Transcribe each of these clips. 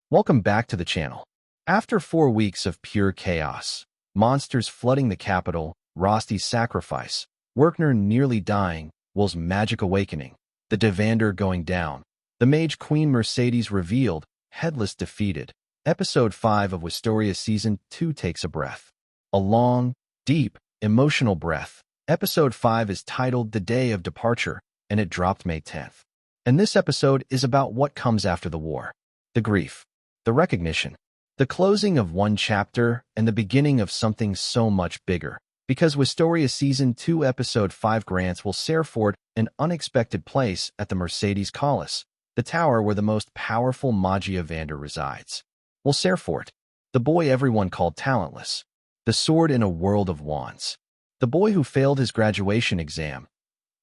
Welcome back to the channel. After 4 weeks of pure chaos, monsters flooding the capital, Rosty's sacrifice, Werkner nearly dying, Will's magic awakening, the Devander going down, the Mage Queen Mercedes revealed, Headless defeated, Episode 5 of Wistoria Season 2 takes a breath. A long, deep, emotional breath. Episode 5 is titled The Day of Departure, and it dropped May 10th. And this episode is about what comes after the war. The grief, the recognition, the closing of one chapter, and the beginning of something so much bigger. Because Wistoria Season 2 Episode 5 grants Will Serfort an unexpected place at the Mercedes Colossus, the tower where the most powerful Magia Vander resides. Will Serfort, the boy everyone called talentless, the sword in a world of wands, the boy who failed his graduation exam.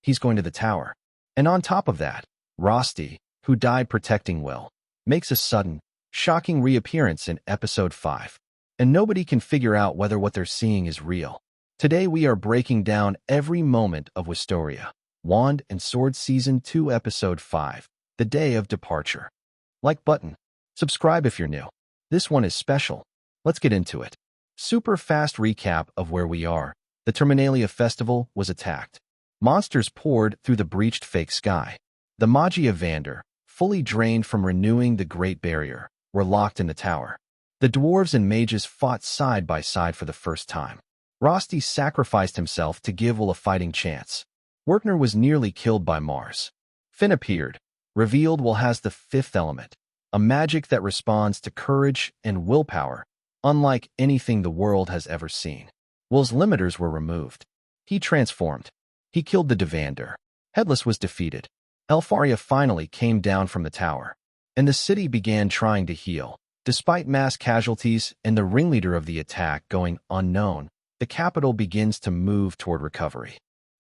He's going to the tower. And on top of that, Rosty, who died protecting Will, makes a sudden, shocking reappearance in Episode 5. And nobody can figure out whether what they're seeing is real. Today we are breaking down every moment of Wistoria, Wand and Sword Season 2 Episode 5, The Day of Departure. Like button. Subscribe if you're new. This one is special. Let's get into it. Super fast recap of where we are. The Terminalia festival was attacked. Monsters poured through the breached fake sky. The Magia Vander, fully drained from renewing the Great Barrier, were locked in the tower. The dwarves and mages fought side by side for the first time. Rosty sacrificed himself to give Will a fighting chance. Werkner was nearly killed by Mars. Finn appeared, revealed Will has the fifth element, a magic that responds to courage and willpower, unlike anything the world has ever seen. Will's limiters were removed. He transformed. He killed the Devander. Headless was defeated. Elfaria finally came down from the tower, and the city began trying to heal. Despite mass casualties and the ringleader of the attack going unknown, the capital begins to move toward recovery.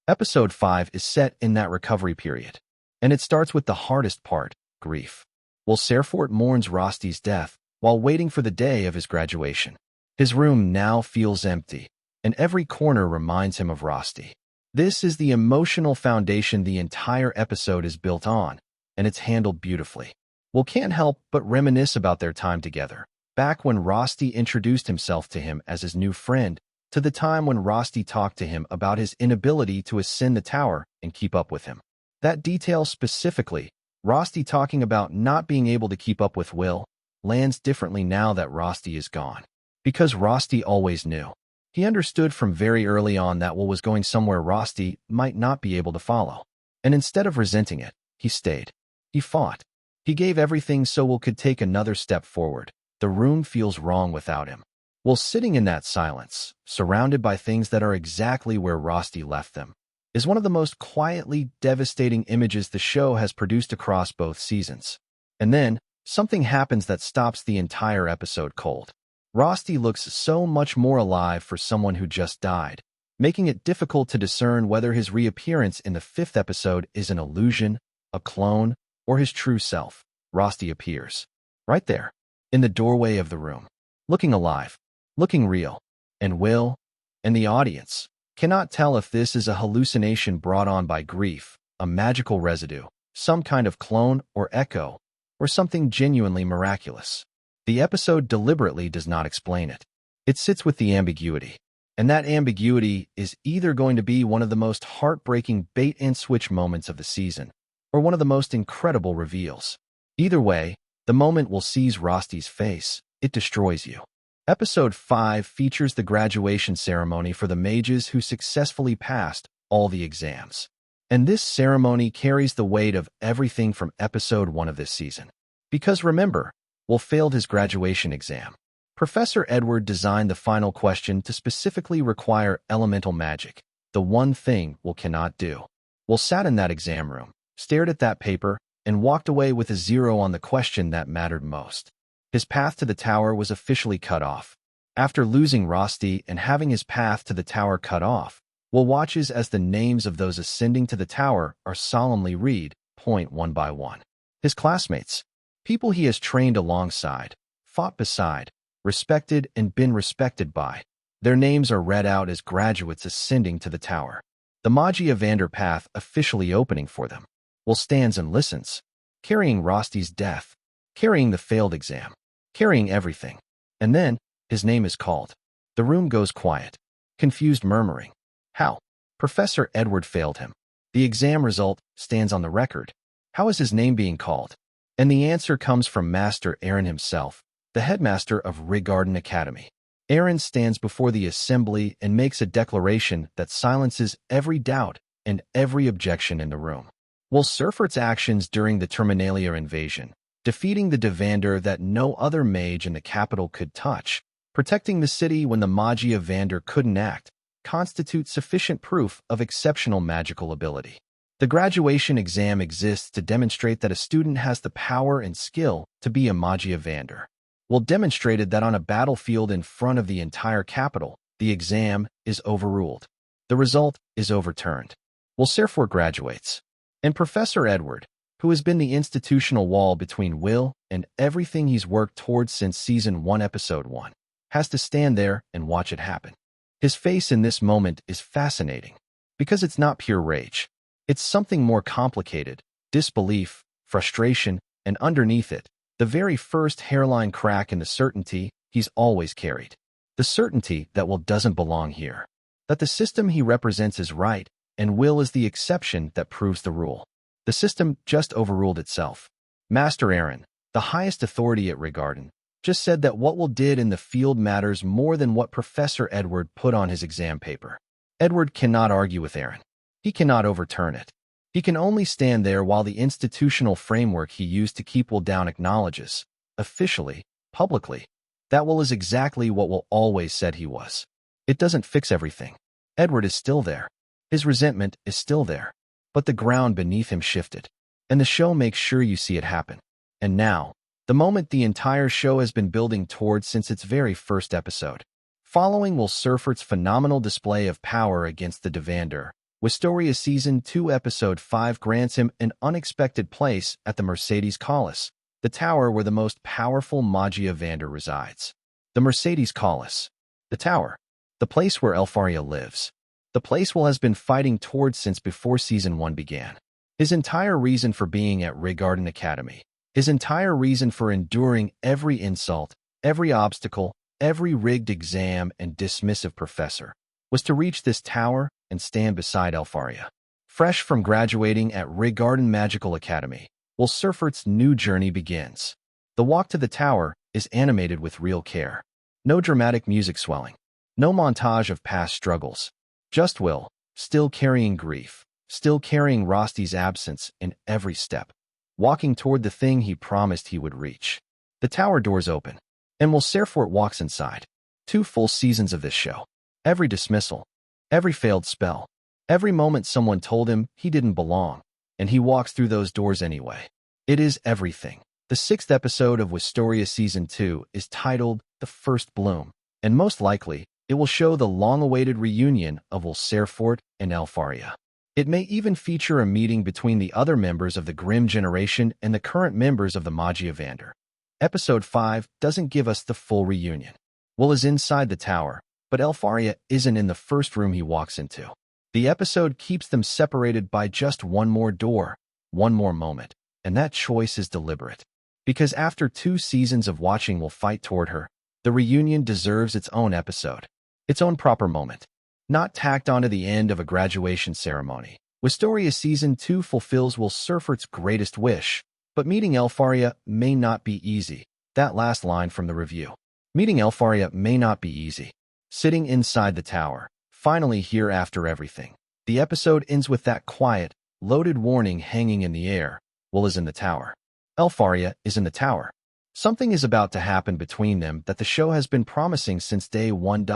Episode 5 is set in that recovery period, and it starts with the hardest part, grief. Will Serfort mourns Rosty's death while waiting for the day of his graduation. His room now feels empty, and every corner reminds him of Rosty. This is the emotional foundation the entire episode is built on, and it's handled beautifully. Will can't help but reminisce about their time together, back when Rosty introduced himself to him as his new friend, to the time when Rosty talked to him about his inability to ascend the tower and keep up with him. That detail specifically, Rosty talking about not being able to keep up with Will, lands differently now that Rosty is gone. Because Rosty always knew. He understood from very early on that Will was going somewhere Rosty might not be able to follow. And instead of resenting it, he stayed. He fought. He gave everything so Will could take another step forward. The room feels wrong without him. Will sitting in that silence, surrounded by things that are exactly where Rosty left them, is one of the most quietly devastating images the show has produced across both seasons. And then, something happens that stops the entire episode cold. Rosty looks so much more alive for someone who just died, making it difficult to discern whether his reappearance in the 5th episode is an illusion, a clone, or his true self. Rosty appears. Right there, in the doorway of the room. Looking alive. Looking real. And Will, and the audience, cannot tell if this is a hallucination brought on by grief, a magical residue, some kind of clone or echo, or something genuinely miraculous. The episode deliberately does not explain it. It sits with the ambiguity. And that ambiguity is either going to be one of the most heartbreaking bait-and-switch moments of the season, or one of the most incredible reveals. Either way, the moment Will sees Rosty's face, it destroys you. Episode 5 features the graduation ceremony for the mages who successfully passed all the exams. And this ceremony carries the weight of everything from Episode 1 of this season. Because remember, Will failed his graduation exam. Professor Edward designed the final question to specifically require elemental magic, the one thing Will cannot do. Will sat in that exam room, stared at that paper, and walked away with a 0 on the question that mattered most. His path to the tower was officially cut off. After losing Rosty and having his path to the tower cut off, Will watches as the names of those ascending to the tower are solemnly read, point one by one. His classmates, people he has trained alongside, fought beside, respected and been respected by. Their names are read out as graduates ascending to the tower. The Magia Vander path officially opening for them. Will stands and listens, carrying Rosty's death, carrying the failed exam. carrying everything. And then, his name is called. The room goes quiet. Confused murmuring. How? Professor Edward failed him. The exam result stands on the record. How is his name being called? And the answer comes from Master Aaron himself, the headmaster of Rigarden Academy. Aaron stands before the assembly and makes a declaration that silences every doubt and every objection in the room. Will Surfert's actions during the Terminalia invasion, defeating the Vander that no other mage in the capital could touch, protecting the city when the Magia Vander couldn't act, constitute sufficient proof of exceptional magical ability. The graduation exam exists to demonstrate that a student has the power and skill to be a Magia Vander. Will demonstrated that on a battlefield in front of the entire capital, the exam is overruled. The result is overturned. Will Surfort graduates. And Professor Edward, who has been the institutional wall between Will and everything he's worked towards since Season 1, Episode 1, has to stand there and watch it happen. His face in this moment is fascinating, because it's not pure rage. It's something more complicated, disbelief, frustration, and underneath it, the very first hairline crack in the certainty he's always carried. The certainty that Will doesn't belong here. That the system he represents is right, and Will is the exception that proves the rule. The system just overruled itself. Master Aaron, the highest authority at Rigarden, just said that what Will did in the field matters more than what Professor Edward put on his exam paper. Edward cannot argue with Aaron. He cannot overturn it. He can only stand there while the institutional framework he used to keep Will down acknowledges, officially, publicly, that Will is exactly what Will always said he was. It doesn't fix everything. Edward is still there. His resentment is still there. But the ground beneath him shifted. And the show makes sure you see it happen. And now, the moment the entire show has been building towards since its very first episode. Following Will Surfert's phenomenal display of power against the Vander, Wistoria Season 2 Episode 5 grants him an unexpected place at the Mercedes Colossus, the tower where the most powerful Magia Vander resides. The Mercedes Colossus. The tower. The place where Elfaria lives. The place Will has been fighting towards since before Season 1 began. His entire reason for being at Rigarden Academy. His entire reason for enduring every insult, every obstacle, every rigged exam and dismissive professor, was to reach this tower and stand beside Elfaria. Fresh from graduating at Rigarden Magical Academy, Will Surfert's new journey begins. The walk to the tower is animated with real care. No dramatic music swelling. No montage of past struggles. Just Will, still carrying grief, still carrying Rosty's absence in every step, walking toward the thing he promised he would reach. The tower doors open, and Will Surfort walks inside. 2 full seasons of this show. Every dismissal, every failed spell, every moment someone told him he didn't belong, and he walks through those doors anyway. It is everything. The 6th episode of Wistoria Season 2 is titled The First Bloom, and most likely, it will show the long-awaited reunion of Will Surfort and Elfaria. It may even feature a meeting between the other members of the Grimm generation and the current members of the Magia Vander. Episode 5 doesn't give us the full reunion. Will is inside the tower, but Elfaria isn't in the first room he walks into. The episode keeps them separated by just one more door, one more moment, and that choice is deliberate. Because after 2 seasons of watching Will fight toward her, the reunion deserves its own episode. Its own proper moment. Not tacked onto the end of a graduation ceremony. Wistoria Season 2 fulfills Will Surfert's greatest wish, but meeting Elfaria may not be easy. That last line from the review. Meeting Elfaria may not be easy. Sitting inside the tower, finally here after everything. The episode ends with that quiet, loaded warning hanging in the air. Will is in the tower. Elfaria is in the tower. Something is about to happen between them that the show has been promising since day 1.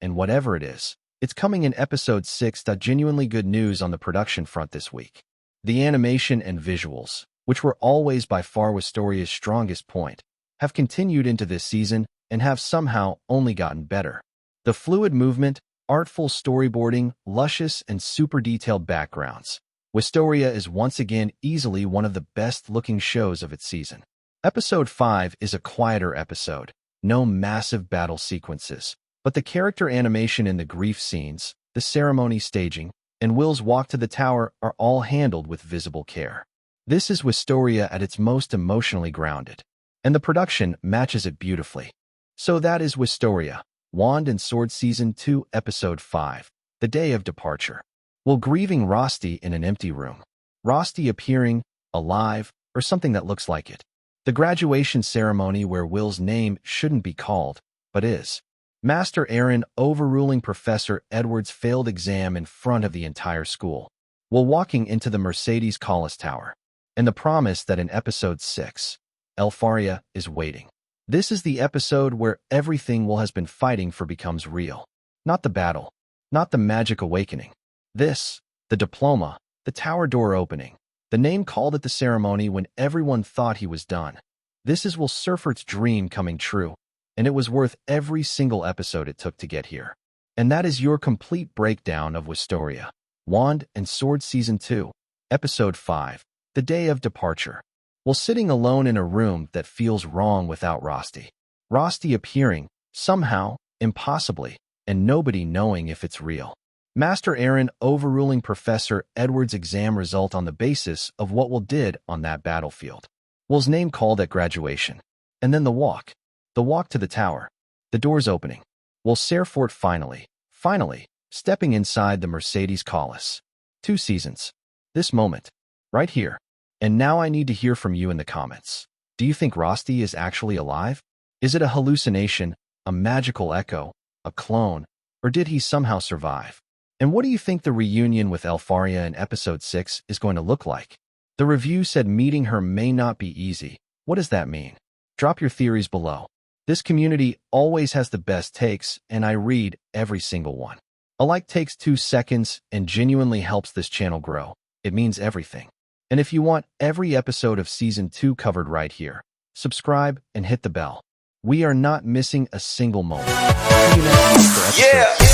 And whatever it is, it's coming in Episode 6. Genuinely good news on the production front this week. The animation and visuals, which were always by far Wistoria's strongest point, have continued into this season and have somehow only gotten better. The fluid movement, artful storyboarding, luscious and super detailed backgrounds. Wistoria is once again easily one of the best-looking shows of its season. Episode 5 is a quieter episode. No massive battle sequences. But the character animation in the grief scenes, the ceremony staging, and Will's walk to the tower are all handled with visible care. This is Wistoria at its most emotionally grounded. and the production matches it beautifully. So that is Wistoria, Wand and Sword Season 2, Episode 5, The Day of Departure. While grieving Rosty in an empty room. Rosty appearing, alive, or something that looks like it. The graduation ceremony where Will's name shouldn't be called, but is. Master Aaron overruling Professor Edward's failed exam in front of the entire school, while walking into the Mercedes Collis Tower, and the promise that in Episode 6, Elfaria is waiting. This is the episode where everything Will has been fighting for becomes real. Not the battle, not the magic awakening. This, the diploma, the tower door opening, the name called at the ceremony when everyone thought he was done. This is Will Surfert's dream coming true, and it was worth every single episode it took to get here. And that is your complete breakdown of Wistoria, Wand and Sword Season 2, Episode 5, The Day of Departure. While sitting alone in a room that feels wrong without Rosty. Rosty appearing, somehow, impossibly, and nobody knowing if it's real. Master Aaron overruling Professor Edward's exam result on the basis of what Will did on that battlefield. Will's name called at graduation. And then the walk. The walk to the tower. The doors opening. Will Surfert finally, stepping inside the Mercedes Collis. 2 seasons. This moment. Right here. And now I need to hear from you in the comments. Do you think Rosty is actually alive? Is it a hallucination, a magical echo, a clone, or did he somehow survive? And what do you think the reunion with Elfaria in Episode 6 is going to look like? The review said meeting her may not be easy. What does that mean? Drop your theories below. This community always has the best takes, and I read every single one. A like takes 2 seconds and genuinely helps this channel grow. It means everything. And if you want every episode of Season 2 covered right here, subscribe and hit the bell. We are not missing a single moment. See you next week for episode